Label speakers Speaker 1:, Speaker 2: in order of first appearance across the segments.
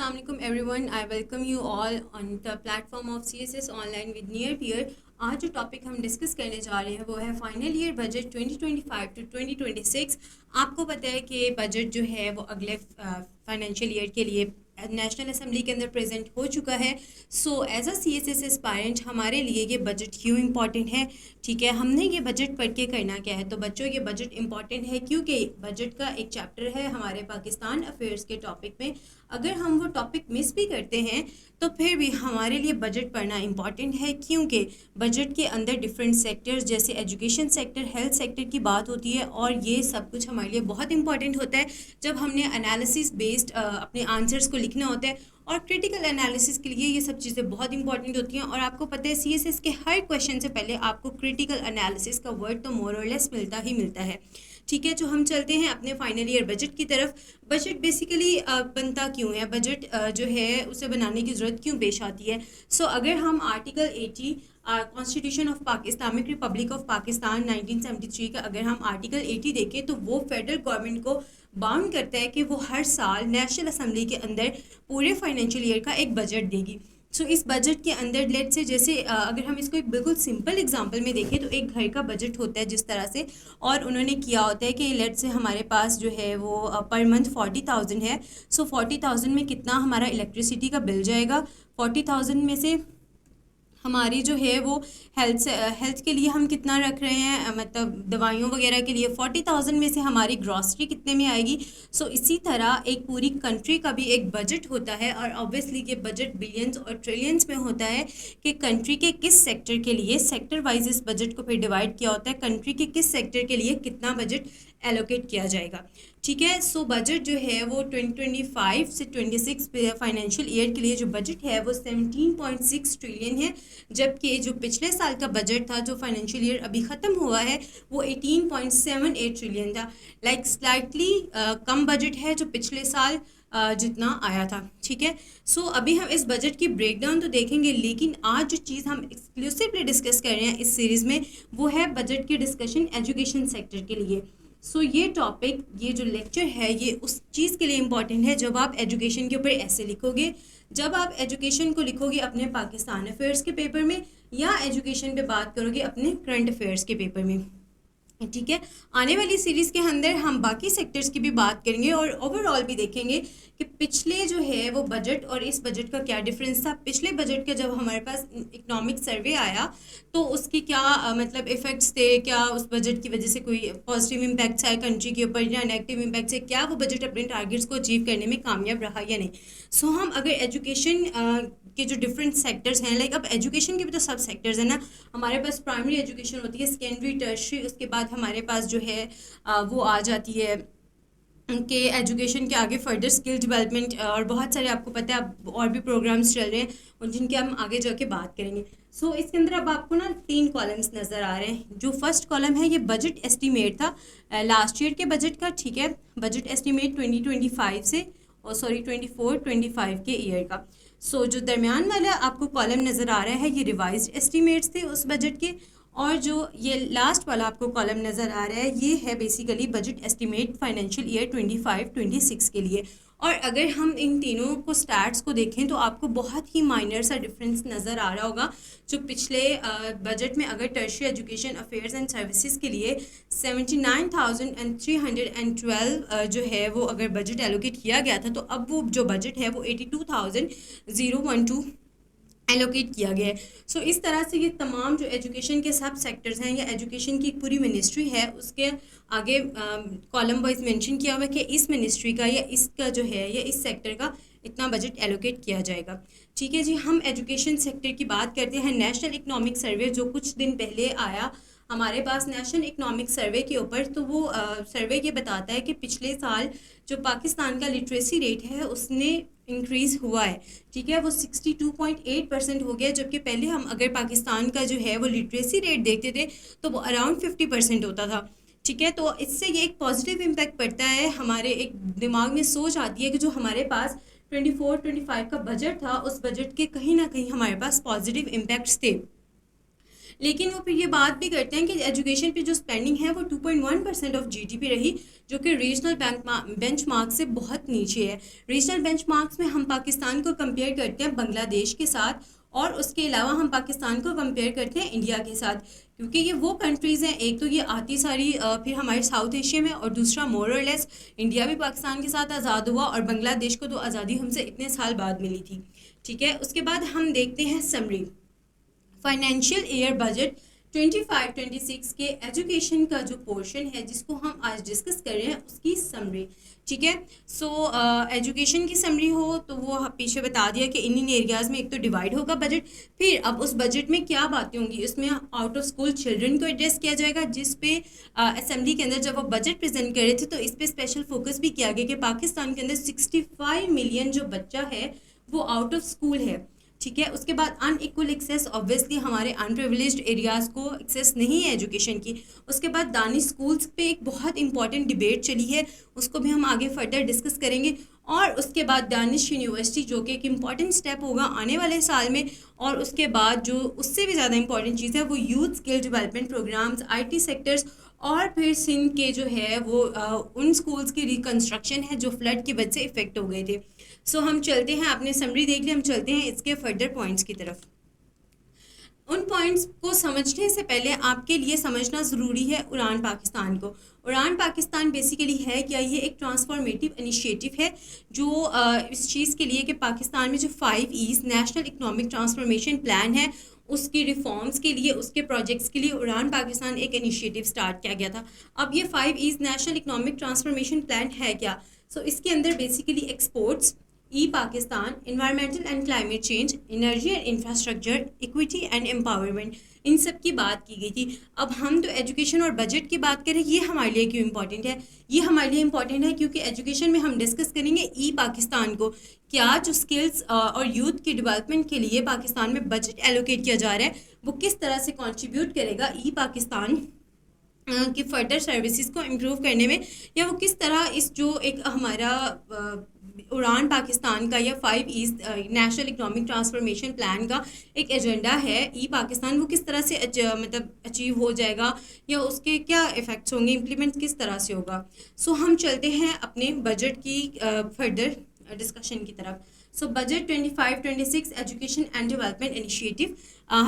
Speaker 1: Assalamualaikum everyone. I welcome you all on the platform of CSS Online with Near Peer. आज जो topic हम discuss करने जा रहे हैं वो है फाइनल ईयर बजट 2025 टू 2026। आपको पता है कि बजट जो है वो अगले फाइनेंशियल ईयर के लिए नेशनल असेंबली के अंदर प्रेजेंट हो चुका है। So as a CSS aspirant हमारे लिए ये बजट क्यों इम्पॉर्टेंट है, ठीक है, हमने ये बजट पढ़ के करना क्या है। तो बच्चों ये बजट इम्पॉर्टेंट है क्योंकि बजट का एक चैप्टर है हमारे पाकिस्तान अफेयर्स के टॉपिक में। अगर हम वो टॉपिक मिस भी करते हैं तो फिर भी हमारे लिए बजट पढ़ना इम्पॉर्टेंट है, क्योंकि बजट के अंदर डिफरेंट सेक्टर्स जैसे एजुकेशन सेक्टर, हेल्थ सेक्टर की बात होती है और ये सब कुछ हमारे लिए बहुत इंपॉर्टेंट होता है जब हमने एनालिसिस बेस्ड अपने आंसर्स को लिखना होता है। और क्रिटिकल एनालिसिस के लिए ये सब चीज़ें बहुत इंपॉर्टेंट होती हैं। और आपको पता है CSS के हर क्वेश्चन से पहले आपको क्रिटिकल एनालिसिस का वर्ड तो मोर और लेस मिलता ही मिलता है, ठीक है। जो हम चलते हैं अपने फाइनल ईयर बजट की तरफ। बजट बेसिकली बनता क्यों है, बजट जो है उसे बनाने की ज़रूरत क्यों पेश आती है। सो अगर हम article 80 constitution of Islamic Republic of Pakistan 1973 का अगर हम आर्टिकल 80 देखें तो वो फेडरल गवर्नमेंट को बाउंड करता है कि वो हर साल नेशनल असेंबली के अंदर पूरे फाइनेंशियल ईयर का एक बजट देगी। सो इस बजट के अंदर लेट से जैसे अगर हम इसको एक बिल्कुल सिंपल एग्जांपल में देखें तो एक घर का बजट होता है जिस तरह से, और उन्होंने किया होता है कि लेट से हमारे पास जो है वो पर मंथ 40,000 है। सो 40,000 में कितना हमारा इलेक्ट्रिसिटी का बिल जाएगा, 40,000 में से हमारी जो है वो हेल्थ के लिए हम कितना रख रहे हैं, मतलब दवाइयों वगैरह के लिए 40,000 में से हमारी ग्रॉसरी कितने में आएगी। सो इसी तरह एक पूरी कंट्री का भी एक बजट होता है और ऑब्वियसली ये बजट बिलियंस और ट्रिलियंस में होता है कि कंट्री के किस सेक्टर के लिए, सेक्टर वाइज इस बजट को फिर डिवाइड किया होता है, कंट्री के किस सेक्टर के लिए कितना बजट एलोकेट किया जाएगा, ठीक है। सो बजट जो है वो 2025 से 26 फाइनेंशियल ईयर के लिए जो बजट है वो 17.6 ट्रिलियन है, जबकि जो पिछले साल का बजट था जो फाइनेंशियल ईयर अभी ख़त्म हुआ है वो 18.78 ट्रिलियन था। लाइक स्लाइटली कम बजट है जो पिछले साल जितना आया था, ठीक है। सो अभी हम इस बजट की ब्रेकडाउन तो देखेंगे, लेकिन आज जो चीज़ हम एक्सक्लूसिवली डिस्कस कर रहे हैं इस सीरीज़ में वो है बजट की डिस्कशन एजुकेशन सेक्टर के लिए। सो ये टॉपिक, ये जो लेक्चर है ये उस चीज़ के लिए इम्पॉर्टेंट है जब आप एजुकेशन के ऊपर ऐसे लिखोगे, जब आप एजुकेशन को लिखोगे अपने पाकिस्तान अफेयर्स के पेपर में या एजुकेशन पे बात करोगे अपने करंट अफेयर्स के पेपर में, ठीक है। आने वाली सीरीज़ के अंदर हम बाकी सेक्टर्स की भी बात करेंगे और ओवरऑल भी देखेंगे कि पिछले जो है वो बजट और इस बजट का क्या डिफरेंस था। पिछले बजट का जब हमारे पास इकोनॉमिक सर्वे आया तो उसके क्या मतलब इफ़ेक्ट्स थे, क्या उस बजट की वजह से कोई पॉजिटिव इम्पैक्ट्स आए कंट्री के ऊपर या नेगेटिव इम्पैक्ट्स है, क्या वो बजट अपने टारगेट्स को अचीव करने में कामयाब रहा या नहीं। सो हम अगर एजुकेशन के जो डिफरेंट सेक्टर्स हैं, लाइक अब एजुकेशन के भी तो सब सेक्टर्स हैं ना, हमारे पास प्राइमरी एजुकेशन होती है, सेकेंडरी, टर्शरी, उसके बाद हमारे पास जो है वो आ जाती है कि एजुकेशन के आगे फर्दर स्किल डेवलपमेंट और बहुत सारे आपको पता है अब और भी प्रोग्राम्स चल रहे हैं और जिनके हम आगे जाके बात करेंगे। सो इसके अंदर अब आपको ना 3 कॉलम्स नज़र आ रहे हैं। जो फर्स्ट कॉलम है ये बजट एस्टीमेट था लास्ट ईयर के बजट का, ठीक है, बजट एस्टीमेट 2025 से और 24-25 के ईयर का। सो जो दरमियान वाला आपको कॉलम नज़र आ रहा है ये रिवाइज्ड एस्टीमेट्स थे उस बजट के, और जो ये लास्ट वाला आपको कॉलम नज़र आ रहा है ये है basically budget estimate financial year 25-26 के लिए। और अगर हम इन तीनों को स्टैट्स को देखें तो आपको बहुत ही माइनर सा डिफरेंस नज़र आ रहा होगा। जो पिछले बजट में अगर tertiary education affairs and services के लिए 79,312 जो है वो अगर बजट एलोकेट किया गया था, तो अब वो जो बजट है वो 82,012 एलोकेट किया गया है। सो इस तरह से ये तमाम जो एजुकेशन के सब सेक्टर्स हैं या एजुकेशन की पूरी मिनिस्ट्री है उसके आगे कॉलम वाइज मेंशन किया हुआ है कि इस मिनिस्ट्री का या इसका जो है या इस सेक्टर का इतना बजट एलोकेट किया जाएगा, ठीक है जी। हम एजुकेशन सेक्टर की बात करते हैं। नेशनल इकनॉमिक सर्वे जो कुछ दिन पहले आया हमारे पास नेशनल इकनॉमिक सर्वे के ऊपर, तो वो सर्वे ये बताता है कि पिछले साल जो पाकिस्तान का लिटरेसी रेट है उसने इंक्रीज़ हुआ है, ठीक है, वो 62.8% हो गया, जबकि पहले हम अगर पाकिस्तान का जो है वो लिटरेसी रेट देखते थे तो वो अराउंड 50% होता था, ठीक है। तो इससे ये एक पॉजिटिव इम्पैक्ट पड़ता है, हमारे एक दिमाग में सोच आती है कि जो हमारे पास 24-25 का बजट था उस बजट के कहीं ना कहीं हमारे पास पॉजिटिव इम्पैक्ट्स थे। लेकिन वो फिर ये बात भी करते हैं कि एजुकेशन पे जो स्पेंडिंग है वो 2.1% ऑफ जीडीपी रही, जो कि रीजनल बेंचमार्क से बहुत नीचे है। रीजनल बेंचमार्क्स में हम पाकिस्तान को कंपेयर करते हैं बांग्लादेश के साथ, और उसके अलावा हम पाकिस्तान को कंपेयर करते हैं इंडिया के साथ, क्योंकि ये वो कंट्रीज़ हैं, एक तो ये आती सारी फिर हमारे साउथ एशिया में, और दूसरा मोर और लेस इंडिया भी पाकिस्तान के साथ आज़ाद हुआ, और बांग्लादेश को तो आज़ादी हमसे इतने साल बाद मिली थी। ठीक है, उसके बाद हम देखते हैं समरी फाइनेंशियल ईयर बजट 25-26 के एजुकेशन का जो पोर्शन है जिसको हम आज डिस्कस कर रहे हैं उसकी समरी। ठीक है, सो एजुकेशन की समरी हो तो वो पीछे बता दिया कि इन एरियाज़ में एक तो डिवाइड होगा बजट, फिर अब उस बजट में क्या बातें होंगी, उसमें आउट ऑफ स्कूल चिल्ड्रन को एड्रेस किया जाएगा, जिस पे असेंबली के अंदर जब वो बजट प्रेजेंट कर रहे थे तो इस पे स्पेशल फोकस भी किया गया कि पाकिस्तान के अंदर 65 मिलियन जो बच्चा है वो आउट ऑफ स्कूल है। ठीक है, उसके बाद अनइक्वल एक्सेस, ऑब्वियसली हमारे अनप्रिविलेज्ड एरियाज़ को एक्सेस नहीं है एजुकेशन की। उसके बाद दानिश स्कूल्स पे एक बहुत इंपॉर्टेंट डिबेट चली है, उसको भी हम आगे फर्दर डिस्कस करेंगे। और उसके बाद दानिश यूनिवर्सिटी जो कि एक इम्पॉर्टेंट स्टेप होगा आने वाले साल में। और उसके बाद जो उससे भी ज़्यादा इंपॉर्टेंट चीज़ है वो youth skill development programs, IT sectors, और फिर सिंध के जो है वो उन स्कूल्स की रिकन्स्ट्रक्शन है जो फ्लड की वजह से इफेक्ट हो गए थे। सो हम चलते हैं, आपने समरी देख लिया, हम चलते हैं इसके फर्दर पॉइंट्स की तरफ। उन पॉइंट्स को समझने से पहले आपके लिए समझना ज़रूरी है उड़ान पाकिस्तान को। उड़ान पाकिस्तान बेसिकली है क्या, ये एक ट्रांसफॉर्मेटिव इनिशिएटिव है जो इस चीज़ के लिए कि पाकिस्तान में जो 5 is national economic transformation plan है उसकी रिफॉर्म्स के लिए, उसके प्रोजेक्ट्स के लिए उड़ान पाकिस्तान एक इनिशिएटिव स्टार्ट किया गया था। अब ये 5 is national economic transformation plan है क्या, सो इसके अंदर basically exports, E Pakistan, environmental and climate change, energy and infrastructure, equity and empowerment, इन सब की बात की गई थी। अब हम तो एजुकेशन और बजट की बात करें, ये हमारे लिए क्यों इंपॉर्टेंट है, ये हमारे लिए इंपॉर्टेंट है क्योंकि एजुकेशन में हम डिस्कस करेंगे ई पाकिस्तान को, क्या जो स्किल्स और यूथ की डेवलपमेंट के लिए पाकिस्तान में बजट एलोकेट किया जा रहा है वो किस तरह से कंट्रीब्यूट करेगा ई पाकिस्तान की फर्दर सर्विसेज को इम्प्रूव करने में, या वो किस तरह इस जो एक हमारा उड़ान पाकिस्तान का या 5 east national economic transformation plan का एक एजेंडा है ई पाकिस्तान, वो किस तरह से मतलब अचीव हो जाएगा, या उसके क्या इफ़ेक्ट्स होंगे, इम्प्लीमेंट किस तरह से होगा। सो हम चलते हैं अपने बजट की फर्दर डिस्कशन की तरफ। So budget 25-26 education and development initiative,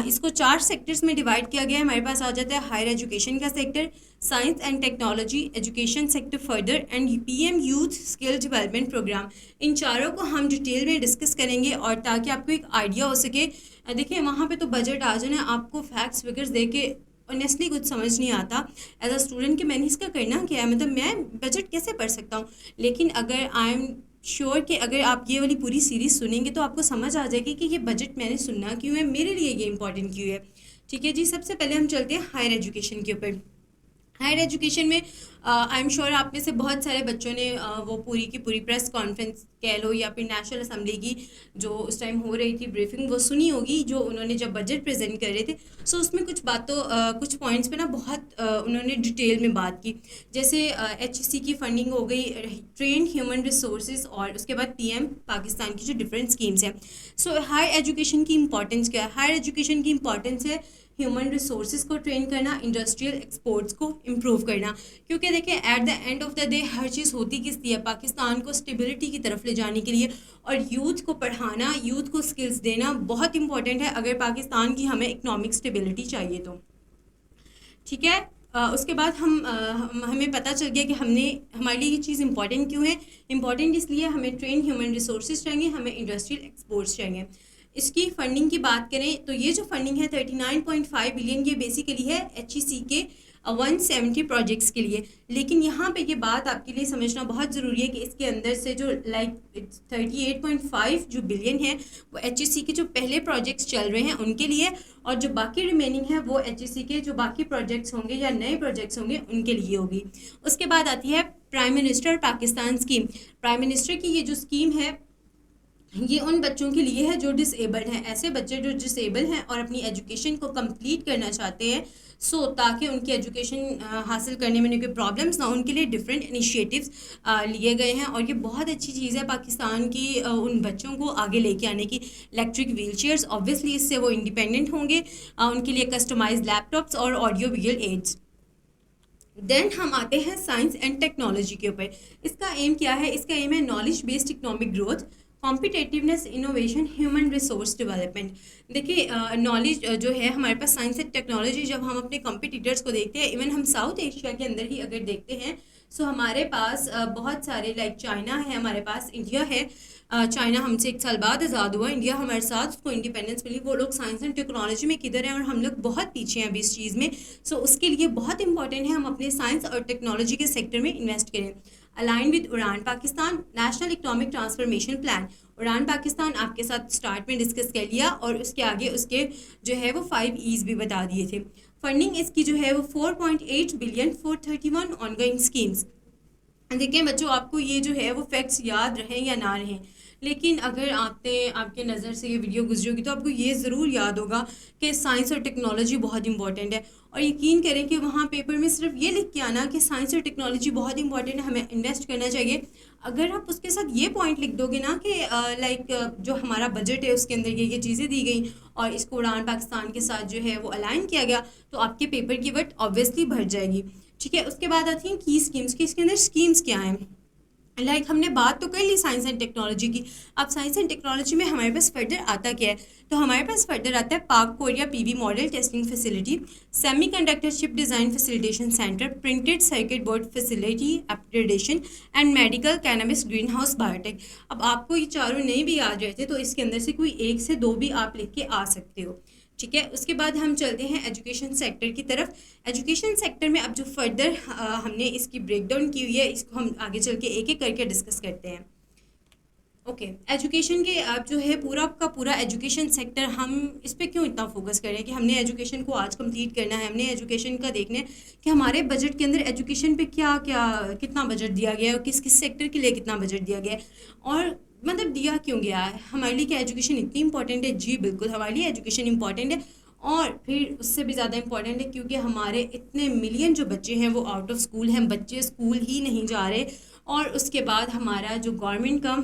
Speaker 1: इसको 4 सेक्टर्स में डिवाइड किया गया है। हमारे पास आ जाता है हायर एजुकेशन का sector, science and technology, education sector further, and PM youth skill development program. इन चारों को हम डिटेल में डिस्कस करेंगे और ताकि आपको एक आइडिया हो सके। देखिए वहाँ पे तो बजट आ जाना, आपको फैक्ट्स फिगर्स दे के ऑनेस्टली कुछ समझ नहीं आता एज अ स्टूडेंट कि मैंने इसका करना क्या है, मतलब मैं बजट कैसे पढ़ सकता हूँ। लेकिन अगर आई एम श्योर कि अगर आप ये वाली पूरी सीरीज़ सुनेंगे तो आपको समझ आ जाएगी कि ये बजट मैंने सुनना क्यों है, मेरे लिए ये इंपॉर्टेंट क्यों है। ठीक है जी, सबसे पहले हम चलते हैं हायर एजुकेशन के ऊपर। हायर एजुकेशन में आई एम श्योर आप में से बहुत सारे बच्चों ने वो पूरी की पूरी प्रेस कॉन्फ्रेंस कह लो या फिर नेशनल असेंबली की जो उस टाइम हो रही थी ब्रीफिंग वो सुनी होगी, जो उन्होंने जब बजट प्रेजेंट कर रहे थे। सो उसमें कुछ बातों कुछ पॉइंट्स पे ना बहुत उन्होंने डिटेल में बात की, जैसे HEC की फंडिंग हो गई, ट्रेंड ह्यूमन रिसोर्सेज, और उसके बाद PM पाकिस्तान की जो डिफरेंट स्कीम्स हैं। सो हायर एजुकेशन की इंपॉर्टेंस क्या है, हायर एजुकेशन की इंपॉर्टेंस है ह्यूमन रिसोर्सेज को ट्रेन करना, इंडस्ट्रियल एक्सपोर्ट्स को इम्प्रूव करना, क्योंकि देखिए at the end of the day हर चीज़ होती किस लिए, पाकिस्तान को स्टेबिलिटी की तरफ ले जाने के लिए, और यूथ को पढ़ाना, यूथ को स्किल्स देना बहुत इंपॉर्टेंट है अगर पाकिस्तान की हमें इकोनॉमिक स्टेबिलिटी चाहिए तो। ठीक है, उसके बाद हमें पता चल गया कि हमारे लिए ये चीज़ इंपॉर्टेंट क्यों है। इंपॉर्टेंट इसलिए हमें ट्रेन ह्यूमन रिसोर्सेज चाहिए, हमें इंडस्ट्रियल एक्सपोर्ट्स चाहिए। इसकी फ़ंडिंग की बात करें तो ये जो फंडिंग है 39.5 बिलियन, ये बेसिकली है HEC के 170 प्रोजेक्ट्स के लिए। लेकिन यहाँ पे ये बात आपके लिए समझना बहुत ज़रूरी है कि इसके अंदर से जो 38.5 जो बिलियन है वो HEC के जो पहले प्रोजेक्ट्स चल रहे हैं उनके लिए, और जो बाकी रिमेनिंग है वो HEC के जो बाकी प्रोजेक्ट्स होंगे या नए प्रोजेक्ट्स होंगे उनके लिए होगी। उसके बाद आती है prime minister Pakistan scheme. Prime minister की ये जो स्कीम है ये उन बच्चों के लिए है जो डिसेबल्ड हैं, ऐसे बच्चे जो डिसेबल हैं और अपनी एजुकेशन को कंप्लीट करना चाहते हैं, ताकि उनकी एजुकेशन हासिल करने में कोई प्रॉब्लम्स ना हो, उनके लिए डिफरेंट इनिशिएटिव्स लिए गए हैं। और ये बहुत अच्छी चीज़ है पाकिस्तान की उन बच्चों को आगे लेके आने की। इलेक्ट्रिक व्हील चेयर्स, ऑब्वियसली इससे वो इंडिपेंडेंट होंगे। उनके लिए कस्टमाइज लैपटॉप्स और ऑडियो विजुअल एड्स। देन हम आते हैं साइंस एंड टेक्नोलॉजी के ऊपर। इसका एम क्या है? इसका एम है knowledge based economic growth, competitiveness, innovation, human resource development. देखिए नॉलेज जो है हमारे पास साइंस एंड टेक्नोलॉजी, जब हम अपने कॉम्पिटिटर्स को देखते हैं, इवन हम साउथ एशिया के अंदर ही अगर देखते हैं, सो हमारे पास बहुत सारे, लाइक चाइना है, हमारे पास इंडिया है। चाइना हमसे 1 साल बाद आज़ाद हुआ, इंडिया हमारे साथ, उसको इंडिपेंडेंस मिली। वो लोग साइंस एंड टेक्नोलॉजी में किधर हैं और हम लोग बहुत पीछे हैं अभी इस चीज़ में। उसके लिए बहुत इंपॉर्टेंट है हम अपने साइंस और टेक्नोलॉजी के सेक्टर में इन्वेस्ट करें। अलाइन विद उड़ान Pakistan national economic transformation plan. उड़ान पाकिस्तान आपके साथ स्टार्ट में डिस्कस कर लिया, और उसके आगे उसके जो है वो 5 E's भी बता दिए थे। फंडिंग इसकी जो है वो 4.8 बिलियन फॉर 31 ऑनगोइंग स्कीम्स। देखिए बच्चों, आपको ये जो है वो फैक्ट्स याद रहें या ना रहें, लेकिन अगर आपके नज़र से ये वीडियो गुजरी होगी तो आपको ये ज़रूर याद होगा कि साइंस और टेक्नोलॉजी बहुत इंपॉर्टेंट है। और यकीन करें कि वहाँ पेपर में सिर्फ ये लिख के आना कि साइंस और टेक्नोलॉजी बहुत इंपॉर्टेंट है, हमें इन्वेस्ट करना चाहिए। अगर आप उसके साथ ये पॉइंट लिख दोगे ना कि लाइक जो हमारा बजट है उसके अंदर ये चीज़ें दी गई और इसको उड़ान पाकिस्तान के साथ जो है वो अलाइन किया गया, तो आपके पेपर की वट ऑब्वियसली भर जाएगी। ठीक है, उसके बाद आती हैं की स्कीम्स की। इसके अंदर स्कीम्स क्या हैं? लाइक हमने बात तो कर ली साइंस एंड टेक्नोलॉजी की। अब साइंस एंड टेक्नोलॉजी में हमारे पास फर्दर आता क्या है? तो हमारे पास फर्दर आता है पाक Korea PV model testing facility, semiconductor chip design facilitation centre, printed circuit board facility upgradation and medical cannabis green house biotech. अब आपको ये चारों नहीं भी याद रहते तो इसके अंदर से कोई 1 से 2 भी आप लिख के आ सकते हो। ठीक है, उसके बाद हम चलते हैं एजुकेशन सेक्टर की तरफ। एजुकेशन सेक्टर में अब जो फर्दर हमने इसकी ब्रेकडाउन की हुई है, इसको हम आगे चल के एक एक करके डिस्कस करते हैं। ओके, एजुकेशन के अब जो है पूरा का पूरा एजुकेशन सेक्टर, हम इस पर क्यों इतना फोकस करें कि हमने एजुकेशन को आज कंप्लीट करना है, हमने एजुकेशन का देखना है कि हमारे बजट के अंदर एजुकेशन पे क्या क्या कितना बजट दिया गया है और किस किस सेक्टर के लिए कितना बजट दिया गया है, और मतलब दिया क्यों गया है। हमारे लिए क्या एजुकेशन इतनी इंपॉर्टेंट है? जी बिल्कुल, हमारे लिए एजुकेशन इंपॉर्टेंट है, और फिर उससे भी ज़्यादा इंपॉर्टेंट है क्योंकि हमारे इतने मिलियन जो बच्चे हैं वो आउट ऑफ स्कूल हैं, बच्चे स्कूल ही नहीं जा रहे। और उसके बाद हमारा जो गवर्नमेंट का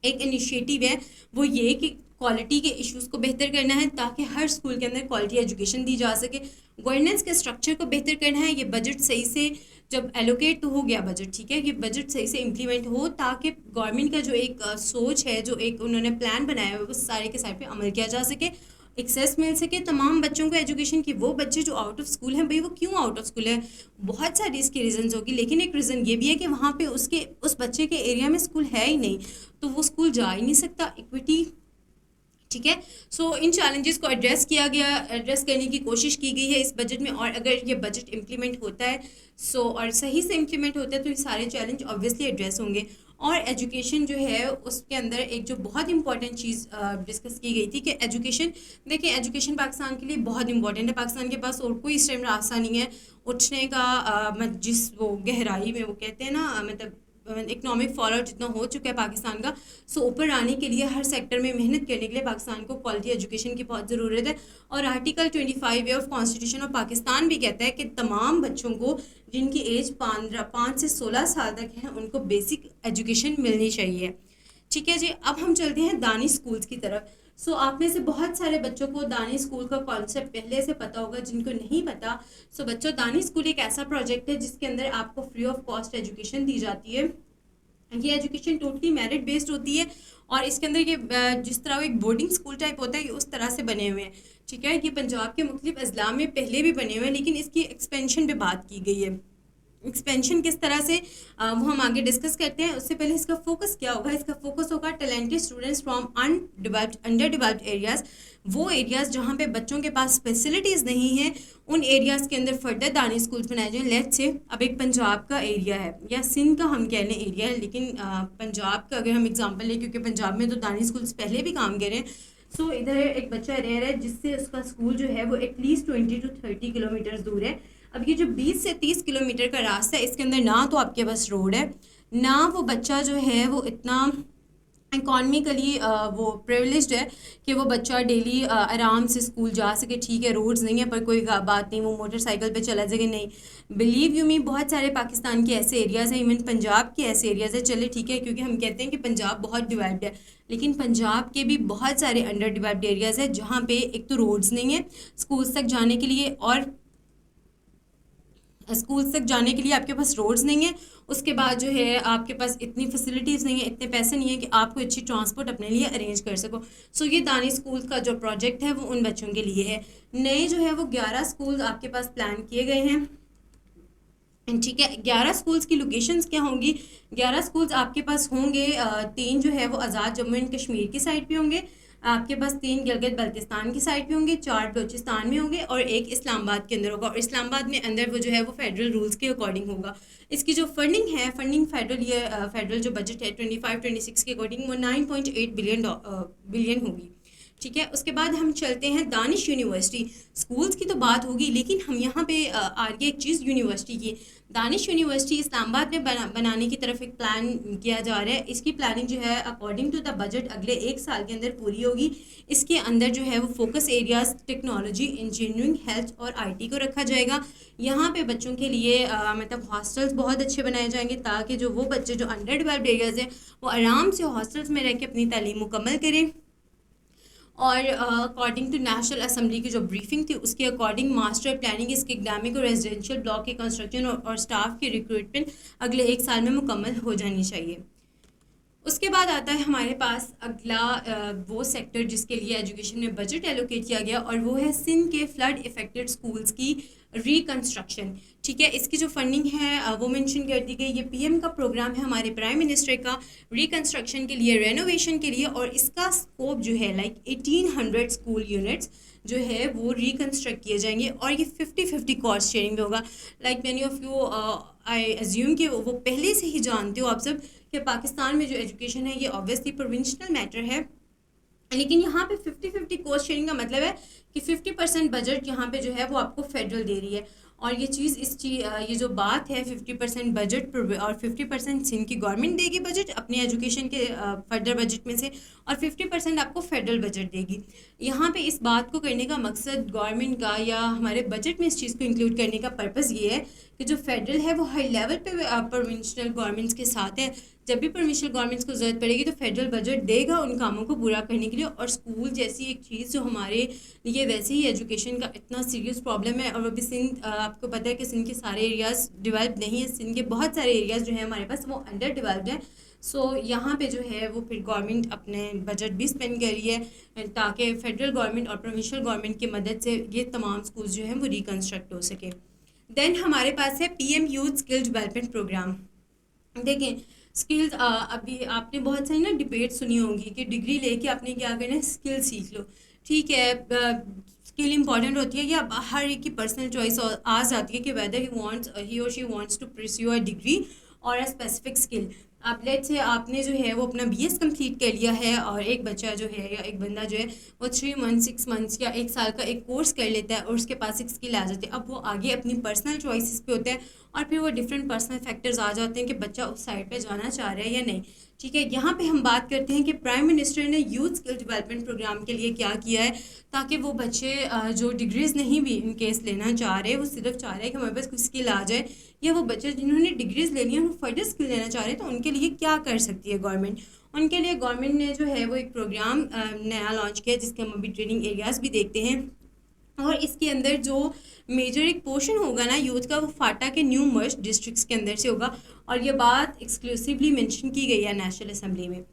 Speaker 1: एक इनिशिएटिव है वो ये कि क्वालिटी के इश्यूज़ को बेहतर करना है ताकि हर स्कूल के अंदर क्वालिटी एजुकेशन दी जा सके। गवर्नेंस के स्ट्रक्चर को बेहतर करना है। ये बजट सही से जब एलोकेट तो हो गया बजट, ठीक है, ये बजट सही से इम्प्लीमेंट हो ताकि गवर्नमेंट का जो एक सोच है, जो एक उन्होंने प्लान बनाया हुआ है, वो सारे के सारे पे अमल किया जा सके, एक्सेस मिल सके तमाम बच्चों को एजुकेशन की। वो बच्चे जो आउट ऑफ स्कूल हैं, भाई वो क्यों आउट ऑफ स्कूल है? बहुत सारी इसकी रीज़न्स होगी, लेकिन एक रीज़न ये भी है कि वहाँ पे उस बच्चे के एरिया में स्कूल है ही नहीं, तो वो स्कूल जा ही नहीं सकता। इक्विटी, ठीक है। इन चैलेंजेस को एड्रेस करने की कोशिश की गई है इस बजट में, और अगर ये बजट इम्प्लीमेंट होता है और सही से इम्प्लीमेंट होता है तो ये सारे चैलेंज ऑब्वियसली एड्रेस होंगे। और एजुकेशन जो है उसके अंदर एक जो बहुत इंपॉर्टेंट चीज़ डिस्कस की गई थी कि एजुकेशन, देखिए एजुकेशन पाकिस्तान के लिए बहुत इंपॉर्टेंट है। पाकिस्तान के पास और कोई इस टाइम रास्ता नहीं है उठने का, जिस वो गहराई में वो कहते हैं ना, मतलब इकोनॉमिक फॉलोअर जितना हो चुका है पाकिस्तान का, ऊपर आने के लिए हर सेक्टर में मेहनत करने के लिए पाकिस्तान को क्वालिटी एजुकेशन की बहुत ज़रूरत है। और article 25 of constitution of Pakistan भी कहता है कि तमाम बच्चों को जिनकी एज 5 से 16 साल तक है उनको बेसिक एजुकेशन मिलनी चाहिए। ठीक है जी, अब हम चलते हैं दानी स्कूल्स की तरफ। आप में से बहुत सारे बच्चों को दानी स्कूल का कॉन्सेप्ट पहले से पता होगा, जिनको नहीं पता बच्चों, दानी स्कूल एक ऐसा प्रोजेक्ट है जिसके अंदर आपको फ्री ऑफ कॉस्ट एजुकेशन दी जाती है। ये एजुकेशन टोटली मेरिट बेस्ड होती है, और इसके अंदर ये जिस तरह एक बोर्डिंग स्कूल टाइप होता है ये उस तरह से बने हुए हैं। ठीक है, ये पंजाब के मुख्तलिफ अजला में पहले भी बने हुए हैं, लेकिन इसकी एक्सपेंशन पे बात की गई है। एक्सपेंशन किस तरह से वो हम आगे डिस्कस करते हैं। उससे पहले इसका फोकस क्या होगा? इसका फोकस होगा talented students from under developed areas, वो एरियाज़ जहाँ पे बच्चों के पास फैसिलिटीज़ नहीं हैं, उन एरियाज़ के अंदर फर्दर दानी स्कूल्स बनाए जाएँ। लेट्स से अब एक पंजाब का एरिया है या सिंध का हम कह लें एरिया है, लेकिन पंजाब का अगर हम एग्जाम्पल लें, क्योंकि पंजाब में तो दानी स्कूल्स पहले भी काम कर रहे हैं। इधर एक बच्चा रह रहा है जिससे उसका स्कूल जो है वो एटलीस्ट 20 to 30 किलोमीटर दूर है। अब ये जो 20 से 30 किलोमीटर का रास्ता है, इसके अंदर ना तो आपके पास रोड है, ना वो बच्चा जो है वो इतना इकॉनमिकली वो प्रिविलेज्ड है कि वो बच्चा डेली आराम से स्कूल जा सके। ठीक है, रोड्स नहीं है पर कोई बात नहीं, वो मोटरसाइकिल पे चला जाएगा। नहीं, बिलीव यू मी, बहुत सारे पाकिस्तान के ऐसे एरियाज़ हैं, इवन पंजाब के ऐसे एरियाज़ हैं। चले ठीक है, क्योंकि हम कहते हैं कि पंजाब बहुत डिवेल्प्ड है, लेकिन पंजाब के भी बहुत सारे अंडर डिवेल्प्ड एरियाज़ हैं जहाँ पे एक तो रोड्स नहीं है स्कूल्स तक जाने के लिए, और स्कूल्स तक जाने के लिए आपके पास रोड्स नहीं है। उसके बाद जो है आपके पास इतनी फैसिलिटीज़ नहीं है, इतने पैसे नहीं है कि आप कोई अच्छी ट्रांसपोर्ट अपने लिए अरेंज कर सको। सो ये दानिश स्कूल का जो प्रोजेक्ट है वो उन बच्चों के लिए है। नए जो है वो 11 स्कूल आपके पास प्लान किए गए हैं। ठीक है, 11 स्कूल्स की लोकेशंस क्या होंगी? 11 स्कूल्स आपके पास होंगे, 3 जो है वो आज़ाद जम्मू एंड कश्मीर की साइड पे होंगे, आपके पास 3 गिलगित बल्तिस्तान की साइड पे होंगे, 4 बलूचिस्तान में होंगे और 1 इस्लामाबाद के अंदर होगा। और इस्लामाबाद में अंदर वो जो है वो फेडरल रूल्स के अकॉर्डिंग होगा। इसकी जो फंडिंग है, फंडिंग फेडरल जो बजट है 25-26 के अकॉर्डिंग वो 9.8 बिलियन होगी। ठीक है, उसके बाद हम चलते हैं दानिश यूनिवर्सिटी। स्कूल्स की तो बात होगी, लेकिन हम यहाँ पे आगे एक चीज़ यूनिवर्सिटी की, दानिश यूनिवर्सिटी इस्लामाबाद में बनाने की तरफ एक प्लान किया जा रहा है। इसकी प्लानिंग जो है अकॉर्डिंग टू द बजट अगले 1 साल के अंदर पूरी होगी। इसके अंदर जो है वो focus areas technology, engineering, health और आईटी को रखा जाएगा। यहाँ पे बच्चों के लिए मतलब हॉस्टल्स बहुत अच्छे बनाए जाएंगे, ताकि जो वो बच्चे जो अंडर डेवलप्ड एरियाज़ हैं वो आराम से हॉस्टल्स में रह के अपनी तालीम मुकम्मल करें। और अकॉर्डिंग टू नेशनल असेंबली की जो ब्रीफिंग थी उसके अकॉर्डिंग मास्टर प्लानिंग इसके एकेडमिक और रेजिडेंशियल ब्लॉक के कंस्ट्रक्शन और स्टाफ की रिक्रूटमेंट अगले 1 साल में मुकम्मल हो जानी चाहिए। उसके बाद आता है हमारे पास अगला वो सेक्टर जिसके लिए एजुकेशन में बजट एलोकेट किया गया, और वो है सिंध के फ्लड इफेक्टेड स्कूल्स की रिकंस्ट्रक्शन। ठीक है, इसकी जो फंडिंग है वो मेंशन कर दी गई। ये पीएम का प्रोग्राम है, हमारे प्राइम मिनिस्टर का, रिकंस्ट्रक्शन के लिए, रेनोवेशन के लिए, और इसका स्कोप जो है लाइक 1800 स्कूल यूनिट्स जो है वो रिकंस्ट्रक्ट किए जाएंगे, और ये 50-50 कॉस्ट शेयरिंग में होगा। Like many of you I assume कि वो पहले से ही जानते हो आप सब कि पाकिस्तान में जो एजुकेशन है ये ऑब्वियसली प्रोविंशनल मैटर है, लेकिन यहाँ पे 50-50 कॉस्ट शेयरिंग का मतलब है कि 50% बजट यहाँ पे जो है वो आपको फेडरल दे रही है। और ये चीज़ ये जो बात है 50% बजट और 50% सिंध की गवर्नमेंट देगी बजट अपने एजुकेशन के फर्दर बजट में से, और 50% आपको फेडरल बजट देगी। यहाँ पे इस बात को करने का मकसद गवर्नमेंट का या हमारे बजट में इस चीज़ को इंक्लूड करने का पर्पज़ ये है कि जो फेडरल है वो हाई लेवल पे प्रोविंशनल गवर्नमेंट्स के साथ है। जब भी प्रोविंशियल गवर्नमेंट्स को ज़रूरत पड़ेगी तो फेडरल बजट देगा उन कामों को पूरा करने के लिए। और स्कूल जैसी एक चीज़ जो हमारे लिए वैसे ही एजुकेशन का इतना सीरियस प्रॉब्लम है, और वो भी सिंध, आपको पता है कि सिंध के सारे एरियाज़ डेवलप नहीं है, सिंध के बहुत सारे एरियाज़ जो है हमारे पास वो अंडर डेवलप्ड हैं। सो यहाँ पे जो है वो फिर गवर्नमेंट अपने बजट भी स्पेंड कर रही है ताकि फेडरल गवर्नमेंट और प्रोविंशियल गवर्नमेंट की मदद से ये तमाम स्कूल जो हैं वो रिकन्स्ट्रक्ट हो सके। देन हमारे पास है PM youth skill development program. देखें, स्किल्स अभी आपने बहुत सारी ना डिबेट सुनी होंगी कि डिग्री लेके आपने क्या करना है, स्किल सीख लो। ठीक है, स्किल इंपॉर्टेंट होती है, या हर एक की पर्सनल चॉइस आ जाती है कि वेदर ही और she wants to pursue a degree और अ स्पेसिफिक स्किल। आप लेट से आपने जो है वो अपना बीएस कंप्लीट कर लिया है, और एक बच्चा जो है या एक बंदा जो है वो 3 मंथ 6 मंथ्स या 1 साल का एक कोर्स कर लेता है और उसके पास एक स्किल आ जाती है। अब वो आगे अपनी पर्सनल चॉइसेस पे होता है, और फिर वो डिफरेंट पर्सनल फैक्टर्स आ जाते हैं कि बच्चा उस साइड पे जाना चाह रहा है या नहीं। ठीक है, यहाँ पे हम बात करते हैं कि प्राइम मिनिस्टर ने यूथ स्किल डेवलपमेंट प्रोग्राम के लिए क्या किया है, ताकि वो बच्चे जो डिग्रीज नहीं भी इन केस लेना चाह रहे, वो सिर्फ चाह रहे हैं कि हमारे पास कुछ स्किल आ जाए, या वो बच्चे जिन्होंने डिग्रीज लेनी है वो फर्दर स्किल लेना चाह रहे हैं, तो उनके लिए क्या कर सकती है गवर्नमेंट। उनके लिए गवर्नमेंट ने जो है वो एक प्रोग्राम नया लॉन्च किया जिसके हम अभी ट्रेनिंग एरियाज़ भी देखते हैं। और इसके अंदर जो मेजर एक पोर्शन होगा ना यूथ का, वो फाटा के न्यू मर्ज डिस्ट्रिक्ट्स के अंदर से होगा, और ये बात एक्सक्लूसिवली मेंशन की गई है नेशनल असेंबली में।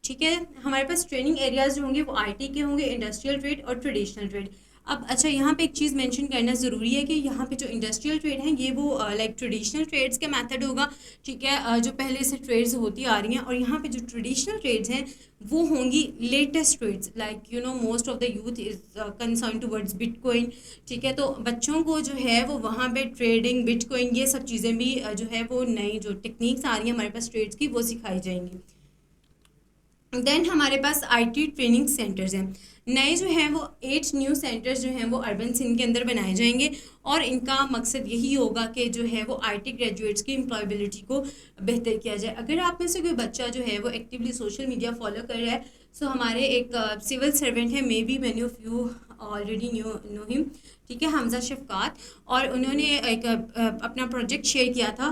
Speaker 1: ठीक है, हमारे पास ट्रेनिंग एरियाज़ जो होंगे वो आईटी के होंगे, इंडस्ट्रियल ट्रेड और ट्रेडिशनल ट्रेड। अब अच्छा, यहाँ पे एक चीज़ मेंशन करना ज़रूरी है कि यहाँ पे जो इंडस्ट्रियल ट्रेड है ये वो लाइक ट्रेडिशनल ट्रेड्स का मेथड होगा। ठीक है, जो पहले से ट्रेड्स होती आ रही हैं, और यहाँ पे जो ट्रेडिशनल ट्रेड्स हैं वो होंगी latest trades, like you know most of the youth is concern towards bitcoin. ठीक है, तो बच्चों को जो है वो वहाँ पे ट्रेडिंग, बिटकॉइन, ये सब चीज़ें भी जो है वो नई जो टेक्निक्स आ रही हैं हमारे पास ट्रेड्स की वो सिखाई जाएंगी। देन हमारे पास आईटी ट्रेनिंग सेंटर्स हैं। नए जो हैं वो 8 न्यू सेंटर्स जो हैं वो अर्बन सिंध के अंदर बनाए जाएंगे और इनका मकसद यही होगा कि जो है वो आईटी ग्रेजुएट्स की एम्प्लॉयबिलिटी को बेहतर किया जाए। अगर आप में से कोई बच्चा जो है वो एक्टिवली सोशल मीडिया फॉलो कर रहा है, सो हमारे एक सिविल सर्वेंट है, may be many of you already know him, ठीक है, हमजा शफकात, और उन्होंने एक अपना प्रोजेक्ट शेयर किया था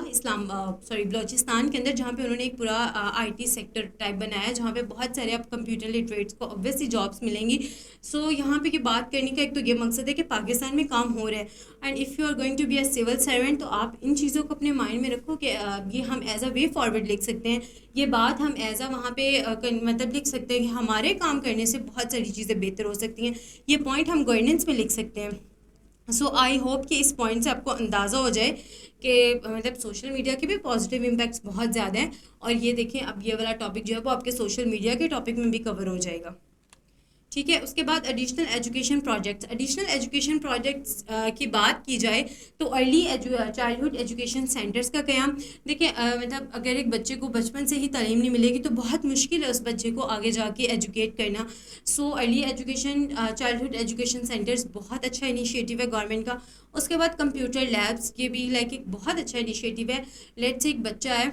Speaker 1: बलूचिस्तान के अंदर, जहाँ पे उन्होंने एक पूरा आईटी सेक्टर टाइप बनाया, जहाँ पे बहुत सारे अब कंप्यूटर लिटरेट्स को ऑब्वियसली जॉब्स मिलेंगी। सो यहाँ पे की बात करने का एक तो ये मकसद है कि पाकिस्तान में काम हो रहा है, and if you are going to be a civil servant, तो आप इन चीज़ों को अपने माइंड में रखो कि ये हम एज अ वे फॉरवर्ड लिख सकते हैं, ये बात हम एज अ वहाँ पे मतलब लिख सकते हैं कि हमारे काम करने से बहुत सारी चीज़ें बेहतर हो सकती हैं, ये पॉइंट हम गवर्नेंस में लिख सकते हैं। सो आई होप कि इस पॉइंट से आपको अंदाज़ा हो जाए कि मतलब सोशल मीडिया के भी पॉजिटिव इम्पैक्ट्स बहुत ज़्यादा हैं, और ये देखें अब ये वाला टॉपिक जो है वो आपके सोशल मीडिया के टॉपिक में भी कवर हो जाएगा, ठीक है। उसके बाद एडिशनल एजुकेशन प्रोजेक्ट्स की बात की जाए तो अर्ली चाइल्डहुड एजुकेशन सेंटर्स का क़याम। देखिए मतलब अगर एक बच्चे को बचपन से ही तालीम नहीं मिलेगी तो बहुत मुश्किल है उस बच्चे को आगे जाके एजुकेट करना। So early education childhood education centres बहुत अच्छा इनिशिएटिव है गवर्नमेंट का। उसके बाद कंप्यूटर लैब्स, ये भी लाइक एक बहुत अच्छा इनिशिएटिव है। लेट्स एक बच्चा है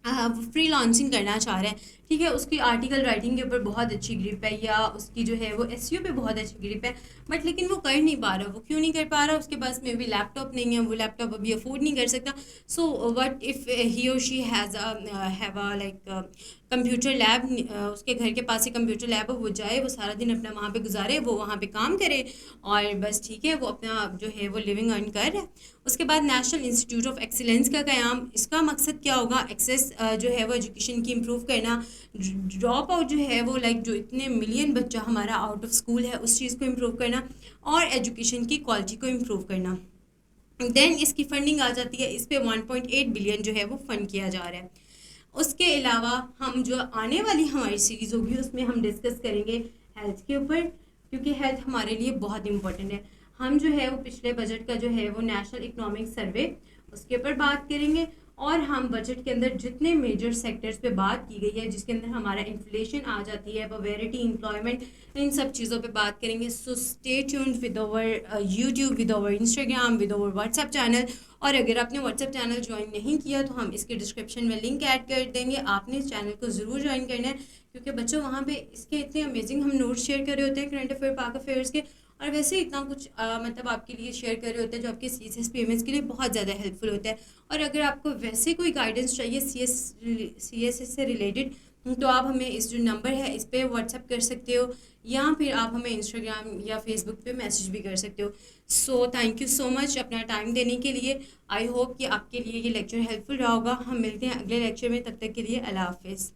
Speaker 1: वो फ्री लॉन्चिंग करना चाह रहे हैं, ठीक है, उसकी आर्टिकल राइटिंग के ऊपर बहुत अच्छी ग्रिप है, या उसकी जो है वो एसईओ पे बहुत अच्छी ग्रिप है, बट लेकिन वो कर नहीं पा रहा। वो क्यों नहीं कर पा रहा? उसके पास में भी लैपटॉप नहीं है, वो लैपटॉप अभी अफोर्ड नहीं कर सकता। सो व्हाट इफ़ ही और she has have a like computer lab, उसके घर के पास ही कंप्यूटर लैब है, वो जाए, वो सारा दिन अपना वहाँ पे गुजारे, वो वहाँ पे काम करे और बस, ठीक है, वो अपना जो है वो लिविंग अर्न कर रहा है। उसके बाद नेशनल इंस्टीट्यूट ऑफ एक्सीलेंस का क़याम। इसका मकसद क्या होगा? एक्सेस जो है वो एजुकेशन की इम्प्रूव करना, ड्रॉप आउट जो है वो लाइक जो इतने मिलियन बच्चा हमारा आउट ऑफ स्कूल है उस चीज़ को इम्प्रूव करना और एजुकेशन की क्वालिटी को इम्प्रूव करना। देन इसकी फंडिंग आ जाती है, इस पे 1.8 बिलियन जो है वो फंड किया जा रहा है। उसके अलावा हम जो आने वाली हमारी सीरीज़ होगी उसमें हम डिस्कस करेंगे हेल्थ के ऊपर, क्योंकि हेल्थ हमारे लिए बहुत इंपॉर्टेंट है। हम जो है वो पिछले बजट का जो है वो नेशनल इकोनॉमिक सर्वे उसके ऊपर बात करेंगे, और हम बजट के अंदर जितने मेजर सेक्टर्स पे बात की गई है जिसके अंदर हमारा इन्फ्लेशन आ जाती है, पॉवर्टी, एम्प्लॉयमेंट, इन सब चीज़ों पे बात करेंगे। So stay tuned with our YouTube, with our Instagram, with our WhatsApp channel. और अगर आपने व्हाट्सएप चैनल ज्वाइन नहीं किया तो हम इसके डिस्क्रिप्शन में लिंक ऐड कर देंगे, आपने इस चैनल को ज़रूर ज्वाइन करना है, क्योंकि बच्चों वहाँ पे इसके इतने अमेजिंग हम नोट्स शेयर कर रहे होते हैं करंट अफेयर, पाक अफेयर्स के, और वैसे इतना कुछ मतलब आपके लिए शेयर कर रहे होते हैं जो आपके CSS PMS के लिए बहुत ज़्यादा हेल्पफुल होता है। और अगर आपको वैसे कोई गाइडेंस चाहिए CSS से रिलेटेड, तो आप हमें इस जो नंबर है इस पर व्हाट्सएप कर सकते हो, या फिर आप हमें इंस्टाग्राम या फेसबुक पे मैसेज भी कर सकते हो। So thank you so much अपना टाइम देने के लिए। आई होप कि आपके लिए ये लेक्चर हेल्पफुल रहा होगा। हम मिलते हैं अगले लेक्चर में, तब तक के लिए अल्लाह हाफिज़।